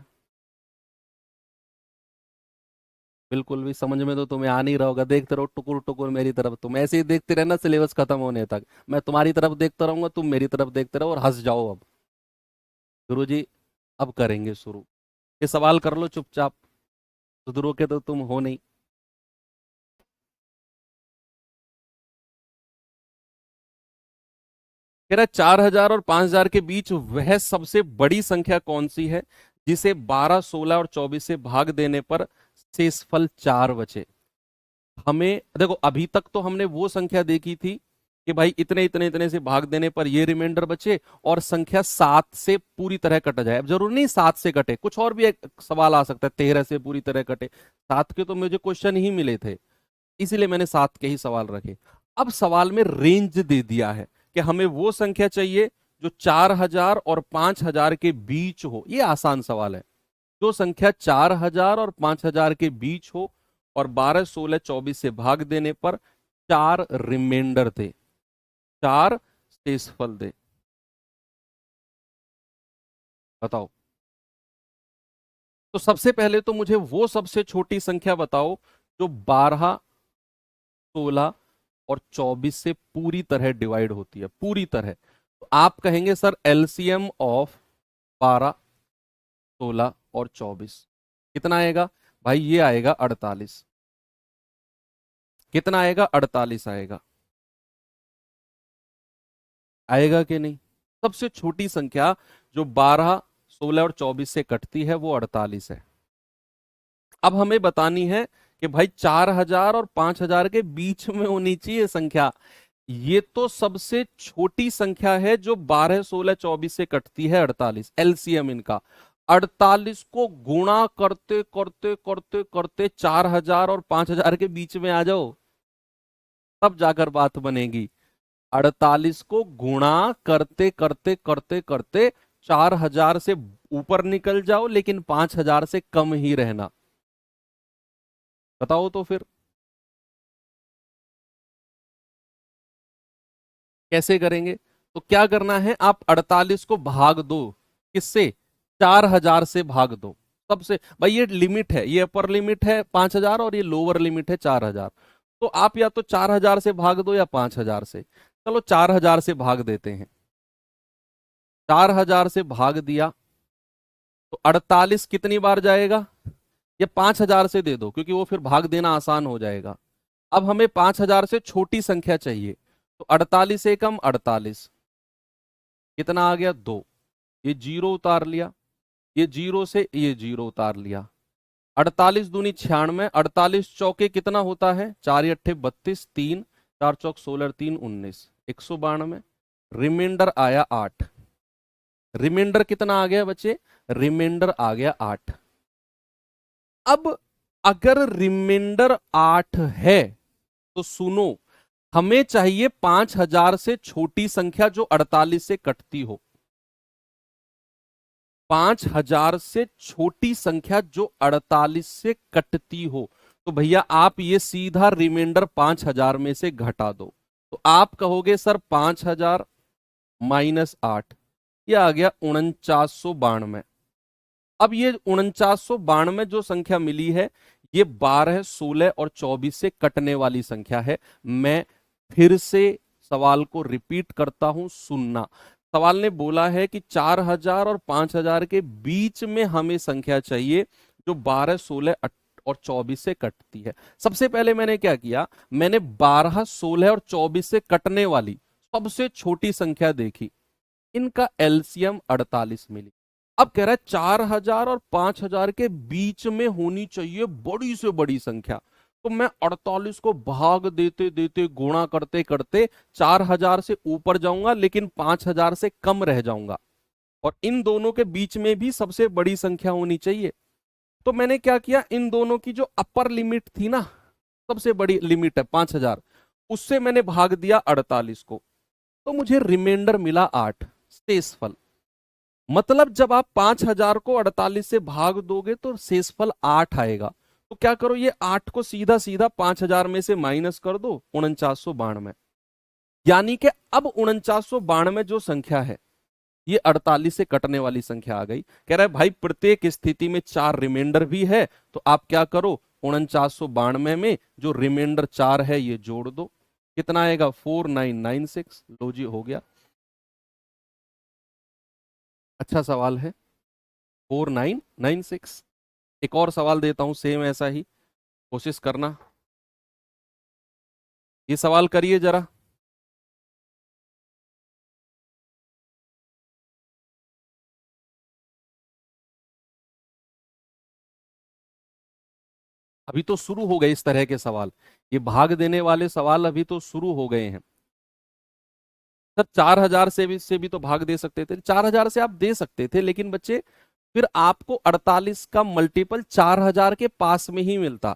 बिल्कुल भी समझ में तो तुम्हें आ नहीं रहा होगा, देखते रहो टुकुर टुकुर मेरी तरफ। तुम ऐसे ही देखते रहना सिलेबस खत्म होने तक। मैं तुम्हारी तरफ देखता रहूंगा, तुम मेरी तरफ देखते रहो और हंस जाओ। अब गुरुजी अब करेंगे शुरू। ये सवाल कर लो चुपचाप, सुधरो के तो तुम हो नहीं। कह रहा 4,000 और 5,000 के बीच वह सबसे बड़ी संख्या कौन सी है जिसे 12, 16 और 24 से भाग देने पर शेषफल 4 बचे। हमें देखो, अभी तक तो हमने वो संख्या देखी थी कि भाई इतने इतने इतने से भाग देने पर ये रिमाइंडर बचे और संख्या 7 से पूरी तरह कट जाए। अब जरूर नहीं 7 से कटे, कुछ और भी एक सवाल आ सकता है 13 से पूरी तरह कटे। 7 के तो मुझे क्वेश्चन ही मिले थे, इसीलिए मैंने 7 के ही सवाल रखे। अब सवाल में रेंज दे दिया है कि हमें वो संख्या चाहिए जो 4,000 और 5,000 के बीच हो। ये आसान सवाल है। जो संख्या 4,000 और 5,000 के बीच हो और 12, 16, 24 से भाग देने पर 4 रिमाइंडर दे, 4 शेषफल दे। बताओ। तो सबसे पहले तो मुझे वो सबसे छोटी संख्या बताओ जो 12, 16 और 24 से पूरी तरह डिवाइड होती है, पूरी तरह। तो आप कहेंगे सर एलसीएम ऑफ 12, 16 और 24 कितना आएगा? भाई ये आएगा 48। कितना आएगा? 48 आएगा। आएगा कि नहीं? सबसे छोटी संख्या जो 12, 16 और 24 से कटती है वो 48 है। अब हमें बतानी है कि भाई 4,000 और 5,000 के बीच में होनी चाहिए संख्या। ये तो सबसे छोटी संख्या है जो 12, 16, 24 से कटती है, 48 एलसीएम इनका। 48 को गुणा करते करते करते करते 4,000 और 5,000 के बीच में आ जाओ, तब जाकर बात बनेगी। 48 को गुणा करते करते करते करते 4,000 से ऊपर निकल जाओ, लेकिन 5,000 से कम ही रहना। बताओ तो फिर कैसे करेंगे? तो क्या करना है, आप 48 को भाग दो, किससे? 4,000 से भाग दो। सबसे भाई ये लिमिट है, ये अपर लिमिट है 5,000 और ये लोअर लिमिट है 4,000। तो आप या तो 4,000 से भाग दो या 5,000 से। चलो 4,000 से भाग देते हैं। 4,000 से भाग दिया तो 48 कितनी बार जाएगा? ये 5,000 से दे दो, क्योंकि वो फिर भाग देना आसान हो जाएगा। अब हमें 5,000 से छोटी संख्या चाहिए, तो 48 से कम 48 कितना आ गया? 2। ये जीरो उतार लिया, ये जीरो से ये जीरो उतार लिया। 48 दूनी 96, 48 चौके कितना होता है? 4 या 8 32, 3 4 चौक 16, 3 19, 192। रिमाइंडर आया 8। रिमाइंडर कितना आ गया बच्चे? रिमाइंडर आ गया 8। अब अगर रिमाइंडर 8 है तो सुनो, हमें चाहिए 5,000 से छोटी संख्या जो 48 से कटती हो। 5,000 से छोटी संख्या जो 48 से कटती हो। तो भैया आप ये सीधा रिमाइंडर 5,000 में से घटा दो। तो आप कहोगे सर 5,000 माइनस 8, ये आ गया 4992। अब ये 4992 जो संख्या मिली है, ये 12, 16 और 24 से कटने वाली संख्या है। मैं फिर से सवाल को रिपीट करता हूं, सुनना। सवाल ने बोला है कि 4000 और 5000 के बीच में हमें संख्या चाहिए जो 12, 16 और 24 से कटती है। सबसे पहले मैंने क्या किया, मैंने 12, 16 और 24 से कटने वाली सबसे छोटी संख्या देखी, इनका एलसीएम 48 मिली। अब कह रहा है 4000 और 5000 के बीच में होनी चाहिए बड़ी से बड़ी संख्या। तो मैं 48 को भाग देते देते गुणा करते करते 4000 से ऊपर जाऊंगा, लेकिन 5000 से कम रह जाऊंगा, और इन दोनों के बीच में भी सबसे बड़ी संख्या होनी चाहिए। तो मैंने क्या किया, इन दोनों की जो अपर लिमिट थी ना, सबसे बड़ी लिमिट है 5000, उससे मैंने भाग दिया 48 को, तो मुझे रिमाइंडर मिला 8, शेषफल। मतलब जब आप 5000 को 48 से भाग दोगे तो शेषफल 8 आएगा। तो क्या करो, ये 8 को सीधा सीधा 5000 में से माइनस कर दो, 4992। यानी कि अब 4992 जो संख्या है ये 48 से कटने वाली संख्या आ गई। कह रहा है भाई प्रत्येक स्थिति में 4 रिमाइंडर भी है, तो आप क्या करो, 4992 में जो रिमाइंडर 4 है ये जोड़ दो, कितना आएगा, 4996। लो जी, हो गया। अच्छा सवाल है, 4996। एक और सवाल देता हूं सेम ऐसा ही, कोशिश करना। ये सवाल करिए जरा। अभी तो शुरू हो गए इस तरह के सवाल, ये भाग देने वाले सवाल अभी तो शुरू हो गए हैं। सर 4000 से भी तो भाग दे सकते थे, 4000 से आप दे सकते थे, लेकिन बच्चे फिर आपको 48 का मल्टीपल 4000 के पास में ही मिलता।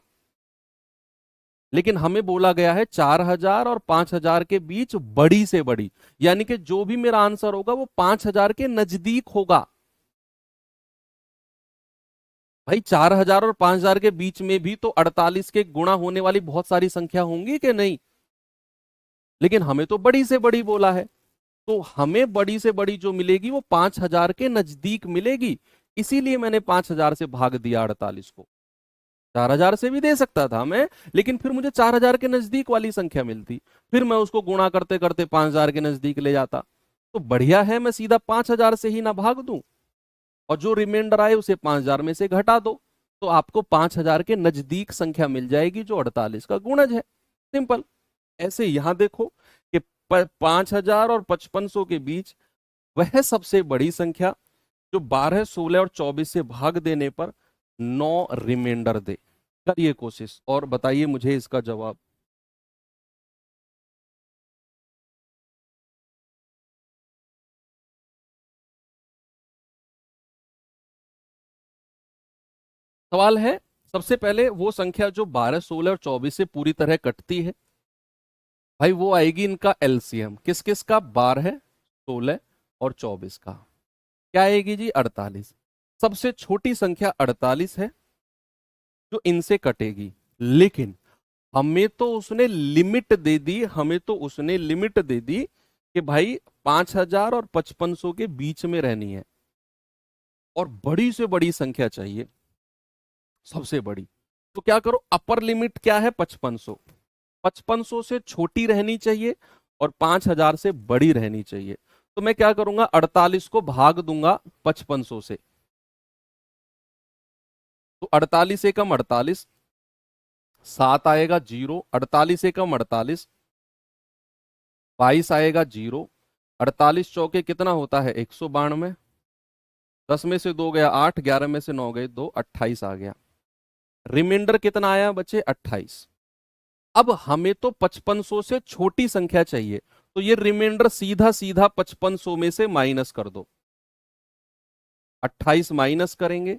लेकिन हमें बोला गया है 4000 और 5000 के बीच बड़ी से बड़ी, यानी कि जो भी मेरा आंसर होगा वो 5000 के नजदीक होगा। भाई 4000 और 5000 के बीच में भी तो 48 के गुणा होने वाली बहुत सारी संख्या होंगी कि नहीं, लेकिन हमें तो बड़ी से बड़ी बोला है, तो हमें बड़ी से बड़ी जो मिलेगी वो 5000 के नजदीक मिलेगी। इसीलिए मैंने 5000 से भाग दिया 48 को। 4000 से भी दे सकता था मैं, लेकिन फिर मुझे 4000 के नजदीक वाली संख्या मिलती, फिर मैं उसको गुणा करते करते 5000 के नजदीक ले जाता। तो बढ़िया है मैं सीधा 5000 से ही ना भाग दूं, और जो रिमाइंडर आए उसे 5000 में से घटा दो, तो आपको 5000 के नजदीक संख्या मिल जाएगी जो 48 का गुणज है। सिंपल। ऐसे यहां देखो कि 5000 और 5500 के बीच वह सबसे बड़ी संख्या जो 12, 16 और 24 से भाग देने पर 9 रिमाइंडर दे। करिए कोशिश और बताइए मुझे इसका जवाब। सवाल है, सबसे पहले वो संख्या जो 12, 16 और 24 से पूरी तरह कटती है, भाई वो आएगी इनका एलसीएम। किस किस का, 12, 16 और 24 का। क्या आएगी जी, 48। सबसे छोटी संख्या 48 है जो इनसे कटेगी, लेकिन हमें तो उसने लिमिट दे दी, हमें तो उसने लिमिट दे दी कि भाई 5000 और 5500 के बीच में रहनी है, और बड़ी से बड़ी संख्या चाहिए, सबसे बड़ी। तो क्या करो, अपर लिमिट क्या है, 5500। 5500 से छोटी रहनी चाहिए और 5000 से बड़ी रहनी चाहिए। तो मैं क्या करूंगा, 48 को भाग दूंगा 5500 से, तो 48 एकम 48, 7 आएगा 0, 48 एकम 48, 22 आएगा 0, 48 चौके कितना होता है, 192, 10 में से 2 गया 8, 11 में से 9 गए 2, 28 आ गया। रिमाइंडर कितना आया बच्चे, 28। अब हमें तो 5500 से छोटी संख्या चाहिए, तो ये रिमाइंडर सीधा सीधा 5500 में से माइनस कर दो। 28 माइनस करेंगे,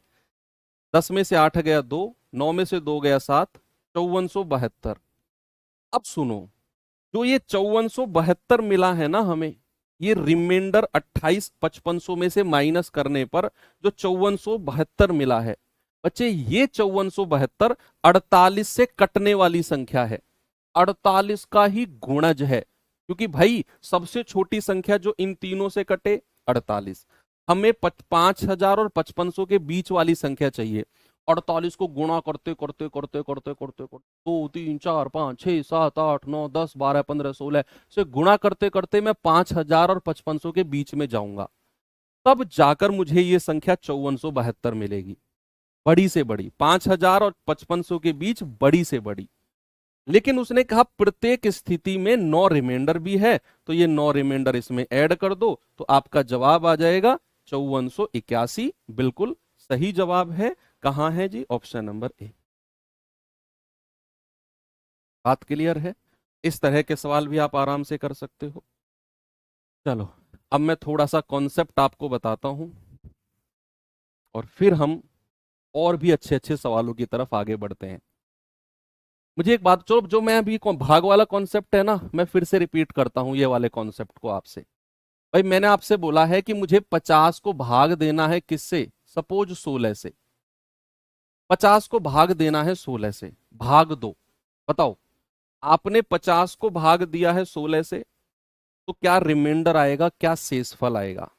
10 में से 8 गया 2, 9 में से 2 गया 7, 5472। अब सुनो, जो ये 5472 मिला है ना हमें, ये रिमाइंडर 28 5500 में से माइनस करने पर जो 5472 मिला है, बच्चे ये 5472 48 से कटने वाली संख्या है, 48 का ही गुणज है। क्योंकि भाई सबसे छोटी संख्या जो इन तीनों से कटे 48, हमें 5000 और 5500 के बीच वाली संख्या चाहिए, 48 को गुणा करते करते करते करते करते करते 2 3 4 5 6 7 8 9 10 12 15 16 से गुणा करते करते मैं 5000 और 5500 के बीच में जाऊंगा, तब जाकर मुझे ये संख्या 5472 मिलेगी। बड़ी से बड़ी, 5000 और 5500 के बीच बड़ी से बड़ी। लेकिन उसने कहा प्रत्येक स्थिति में 9 रिमाइंडर भी है, तो ये 9 रिमाइंडर इसमें ऐड कर दो तो आपका जवाब आ जाएगा 5481। बिल्कुल सही जवाब है। कहां है जी? Option number A. बात क्लियर है? इस तरह के सवाल भी आप आराम से कर सकते हो। चलो अब मैं थोड़ा सा कॉन्सेप्ट आपको बताता हूं और फिर हम और भी अच्छे अच्छे सवालों की तरफ आगे बढ़ते हैं। मुझे एक बात, चलो जो मैं अभी भाग वाला कॉन्सेप्ट है ना, मैं फिर से रिपीट करता हूं ये वाले कॉन्सेप्ट को आपसे। भाई मैंने आपसे बोला है कि मुझे 50 को भाग देना है किससे? सपोज 16 से। 50 को भाग देना है 16 से, भाग दो। बताओ, आपने 50 को भाग दिया है 16 से, तो क्या रिमाइंडर आएगा, क्या शेषफल आएगा?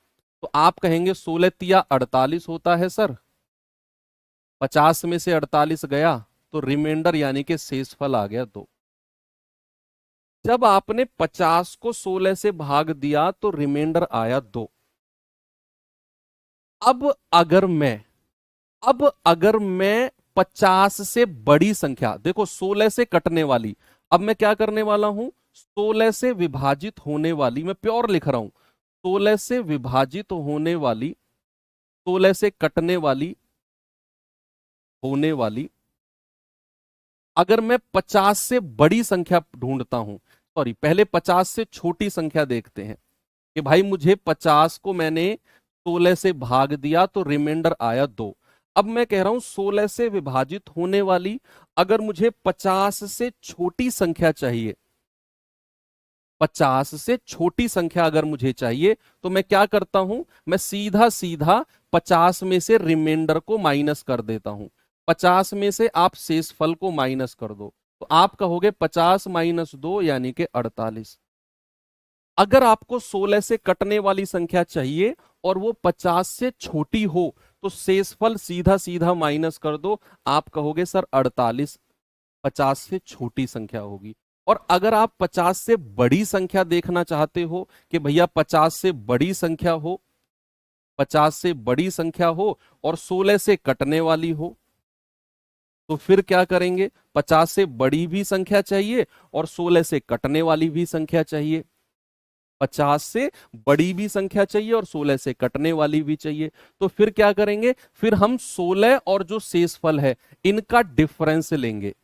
तो आप कहेंगे 16 तिया 48 होता है सर। 50 में से 48 गया तो रिमाइंडर यानी कि शेषफल आ गया 2। जब आपने 50 को 16 से भाग दिया तो रिमाइंडर आया 2। अब अगर मैं 50 से बड़ी संख्या, देखो 16 से कटने वाली, अब मैं क्या करने वाला हूं? 16 से विभाजित होने वाली, मैं प्योर लिख रहा हूं, 16 से विभाजित होने वाली, 16 से कटने वाली, होने वाली, अगर मैं 50 से बड़ी संख्या ढूंढता हूं, सॉरी पहले 50 से छोटी संख्या देखते हैं कि भाई मुझे 50 को मैंने 16 से भाग दिया तो रिमाइंडर आया 2। अब मैं कह रहा हूं 16 से विभाजित होने वाली, अगर मुझे 50 से छोटी संख्या चाहिए, 50 से छोटी संख्या अगर मुझे चाहिए, तो मैं क्या करता हूं? मैं सीधा सीधा 50 में से रिमाइंडर को माइनस कर देता हूं। 50 में से आप शेषफल को माइनस कर दो, तो आप कहोगे 50 माइनस 2 यानी कि 48। अगर आपको 16 से कटने वाली संख्या चाहिए और वो 50 से छोटी हो, तो शेषफल सीधा सीधा माइनस कर दो, आप कहोगे सर 48 50 से छोटी संख्या होगी। और अगर आप 50 से बड़ी संख्या देखना चाहते हो कि भैया 50 से बड़ी संख्या हो, 50 से बड़ी संख्या हो और 16 से कटने वाली हो, तो फिर क्या करेंगे? 50 से बड़ी भी संख्या चाहिए और 16 से कटने वाली भी संख्या चाहिए। 50 से बड़ी भी संख्या चाहिए और 16 से कटने वाली भी चाहिए। तो फिर क्या करेंगे? फिर हम 16 और जो शेषफल है इनका डिफरेंस लेंगे।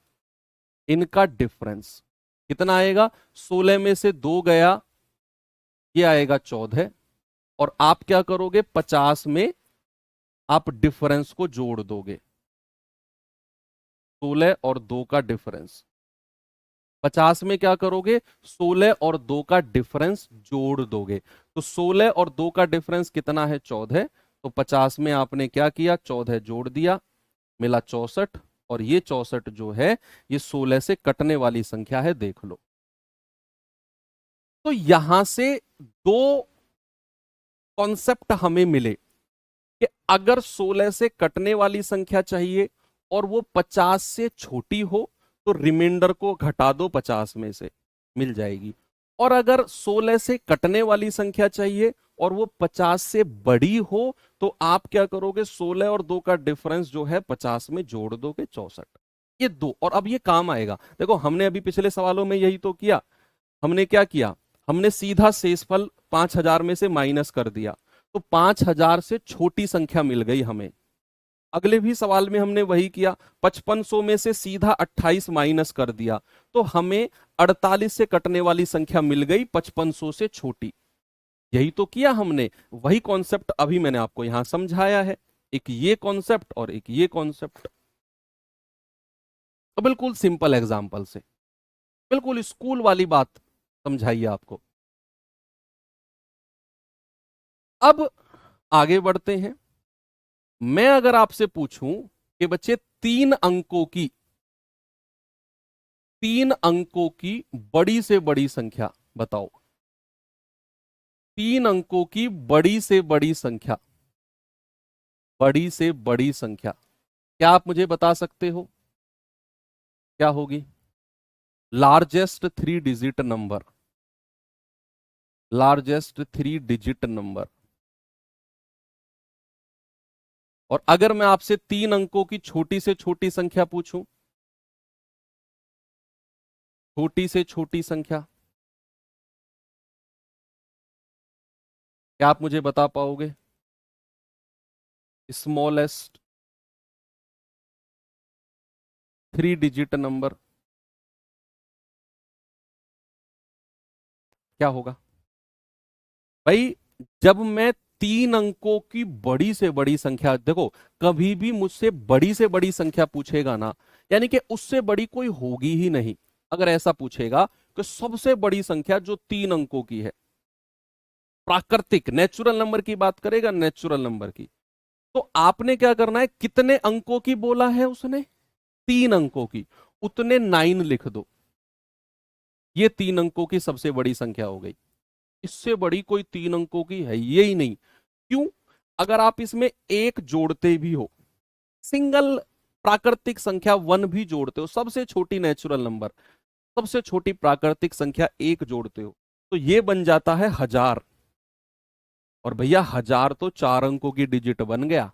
इनका डिफरेंस कितना आएगा? 16 में से 2 गया, ये आएगा 14। और आप क्या करोगे? 50 में आप डिफरेंस को जोड़ दोगे, 16 और 2 का डिफरेंस। 50 में क्या करोगे? 16 और 2 का डिफरेंस जोड़ दोगे। तो 16 और 2 का डिफरेंस कितना है? 14। तो 50 में आपने क्या किया? 14 जोड़ दिया, मिला 64। और ये 64 जो है ये 16 से कटने वाली संख्या है, देख लो। तो यहां से दो कॉन्सेप्ट हमें मिले कि अगर 16 से कटने वाली संख्या चाहिए और वो 50 से छोटी हो, तो रिमाइंडर को घटा दो 50 में से, मिल जाएगी। और अगर 16 से कटने वाली संख्या चाहिए और वो 50 से बड़ी हो, तो आप क्या करोगे? 16 और 2 का डिफरेंस जो है 50 में जोड़ दोगे, 64। ये दो, और अब ये काम आएगा। देखो हमने अभी पिछले सवालों में यही तो किया। हमने क्या किया? हमने सीधा शेषफल 5000 में से माइनस कर दिया, तो 5000 से छोटी संख्या मिल गई हमें। अगले भी सवाल में हमने वही किया, 5500 में से सीधा 28 माइनस कर दिया, तो हमें 48 से कटने वाली संख्या मिल गई 5500 से छोटी। यही तो किया हमने, वही कॉन्सेप्ट अभी मैंने आपको यहां समझाया है। एक ये कॉन्सेप्ट और एक ये कॉन्सेप्ट, तो बिल्कुल सिंपल एग्जाम्पल से, बिल्कुल स्कूल वाली बात समझाइए आपको। अब आगे बढ़ते हैं। मैं अगर आपसे पूछूं कि बच्चे 3 अंकों की बड़ी से बड़ी संख्या बताओ। 3 अंकों की बड़ी से बड़ी संख्या, बड़ी से बड़ी संख्या क्या आप मुझे बता सकते हो क्या होगी? Largest 3 digit number, largest 3 digit number. और अगर मैं आपसे 3 अंकों की छोटी से छोटी संख्या पूछूं, छोटी से छोटी संख्या, क्या आप मुझे बता पाओगे? स्मॉलेस्ट 3 डिजिट नंबर क्या होगा भाई? जब मैं 3 अंकों की बड़ी से बड़ी संख्या, देखो कभी भी मुझसे बड़ी से बड़ी संख्या पूछेगा ना, यानी कि उससे बड़ी कोई होगी ही नहीं। अगर ऐसा पूछेगा कि सबसे बड़ी संख्या जो 3 अंकों की है, प्राकृतिक नेचुरल नंबर की बात करेगा, नेचुरल नंबर की, तो आपने क्या करना है, कितने अंकों की बोला है उसने? 3 अंकों की, उतने 9 लिख दो। ये 3 अंकों की सबसे बड़ी संख्या हो गई। इससे बड़ी कोई 3 अंकों की है ये ही नहीं। क्यों? अगर आप इसमें एक जोड़ते भी हो, सिंगल प्राकृतिक संख्या 1 भी जोड़ते हो, सबसे छोटी नेचुरल नंबर, सबसे छोटी प्राकृतिक संख्या 1 जोड़ते हो, तो ये बन जाता है 1000। और भैया 1000 तो 4 अंकों की डिजिट बन गया।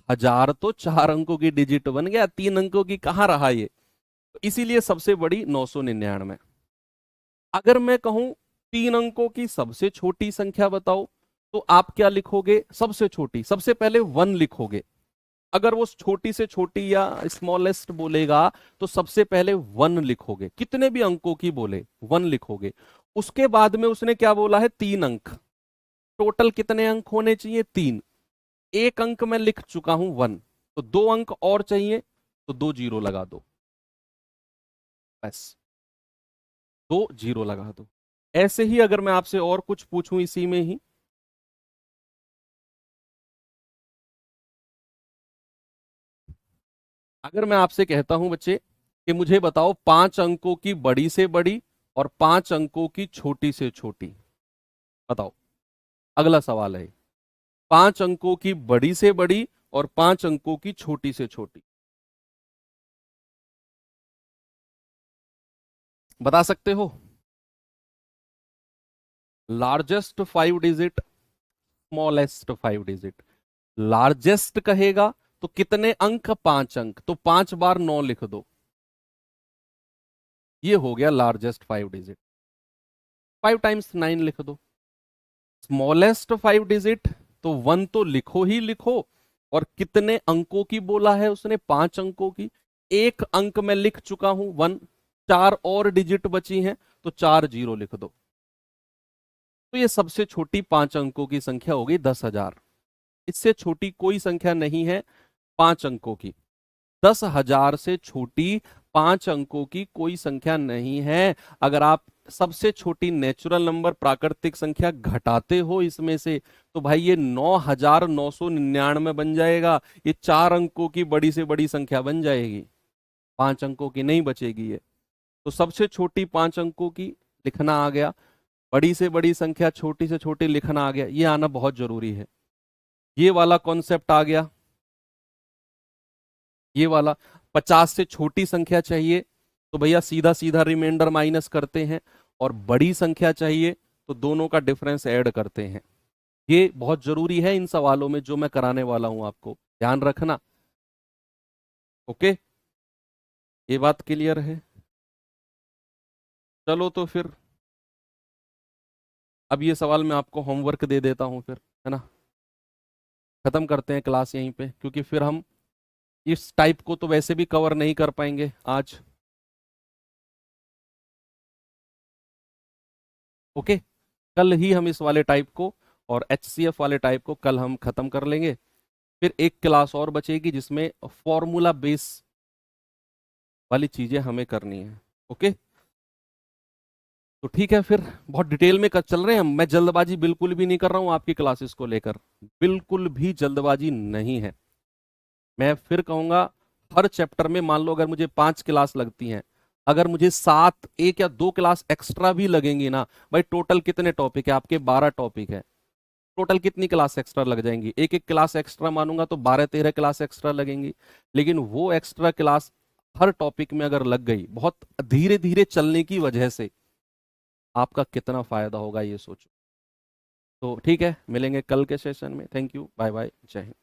1000 तो 4 अंकों की डिजिट बन गया, 3 अंकों की कहां रहा ये? तो इसीलिए सबसे बड़ी 999। अगर मैं कहूं 3 अंकों की सबसे छोटी संख्या बताओ, तो आप क्या लिखोगे? सबसे छोटी, सबसे पहले 1 लिखोगे। अगर वो छोटी से छोटी या स्मॉलेस्ट बोलेगा तो सबसे पहले 1 लिखोगे, कितने भी अंकों की बोले 1 लिखोगे। उसके बाद में उसने क्या बोला है? 3 अंक। टोटल कितने अंक होने चाहिए? 3। एक अंक मैं लिख चुका हूं 1, तो 2 अंक और चाहिए, तो 2 जीरो लगा दो, बस 2 जीरो लगा दो। ऐसे ही अगर मैं आपसे और कुछ पूछूं इसी में ही, अगर मैं आपसे कहता हूं बच्चे कि मुझे बताओ 5 अंकों की बड़ी से बड़ी और 5 अंकों की छोटी से छोटी, बताओ। अगला सवाल है, 5 अंकों की बड़ी से बड़ी और 5 अंकों की छोटी से छोटी, बता सकते हो? Largest 5 digit, smallest 5 digit. Largest कहेगा तो कितने अंक? 5 अंक, तो 5 बार 9 लिख दो, ये हो गया लार्जेस्ट 5 डिजिट। 5 टाइम्स 9 लिख दो। स्मॉलेस्ट 5 डिजिट, तो 1 तो लिखो ही लिखो, और कितने अंकों की बोला है उसने? 5 अंकों की। एक अंक में लिख चुका हूं 1, 4 और डिजिट बची हैं, तो 4 जीरो लिख दो। तो ये सबसे छोटी 5 अंकों की संख्या हो गई 10,000। इससे छोटी कोई संख्या नहीं है 5 अंकों की। 10,000 से छोटी 5 अंकों की कोई संख्या नहीं है। अगर आप सबसे छोटी नेचुरल नंबर प्राकृतिक संख्या घटाते हो इसमें से, तो भाई ये 9,999 बन जाएगा। ये 4 अंकों की बड़ी से बड़ी संख्या बन जाएगी, 5 अंकों की नहीं बचेगी ये। तो सबसे छोटी 5 अंकों की लिखना आ गया, बड़ी से बड़ी संख्या छोटी से छोटी लिखना आ गया, ये आना बहुत जरूरी है। ये वाला कॉन्सेप्ट आ गया। ये वाला 50 से छोटी संख्या चाहिए तो भैया सीधा सीधा रिमाइंडर माइनस करते हैं, और बड़ी संख्या चाहिए तो दोनों का डिफरेंस ऐड करते हैं। ये बहुत जरूरी है इन सवालों में जो मैं कराने वाला हूं, आपको ध्यान रखना। ओके, ये बात क्लियर है? चलो तो फिर अब ये सवाल मैं आपको होमवर्क दे देता हूं फिर, है ना? खत्म करते हैं क्लास यहीं पे, क्योंकि फिर हम इस टाइप को तो वैसे भी कवर नहीं कर पाएंगे आज। ओके, कल ही हम इस वाले टाइप को और HCF वाले टाइप को कल हम खत्म कर लेंगे। फिर एक क्लास और बचेगी जिसमें फॉर्मूला बेस वाली चीजें हमें करनी है। ओके, तो ठीक है, फिर बहुत डिटेल में चल रहे हैं हम। मैं जल्दबाजी बिल्कुल भी नहीं कर रहा हूं आपकी क्लासेस को लेकर, बिल्कुल भी जल्दबाजी नहीं है। मैं फिर कहूंगा, हर चैप्टर में मान लो अगर मुझे 5 क्लास लगती हैं, अगर मुझे 7, 1 या 2 क्लास एक्स्ट्रा भी लगेंगी ना, भाई टोटल कितने टॉपिक है आपके? 12 टॉपिक है। टोटल कितनी क्लास एक्स्ट्रा लग जाएंगी? एक एक क्लास एक्स्ट्रा मानूंगा तो 12-13 क्लास एक्स्ट्रा लगेंगी। लेकिन वो एक्स्ट्रा क्लास हर टॉपिक में अगर लग गई, बहुत धीरे धीरे चलने की वजह से आपका कितना फायदा होगा ये सोचो। तो ठीक है, मिलेंगे कल के सेशन में। थैंक यू, बाय बाय, जय हिंद।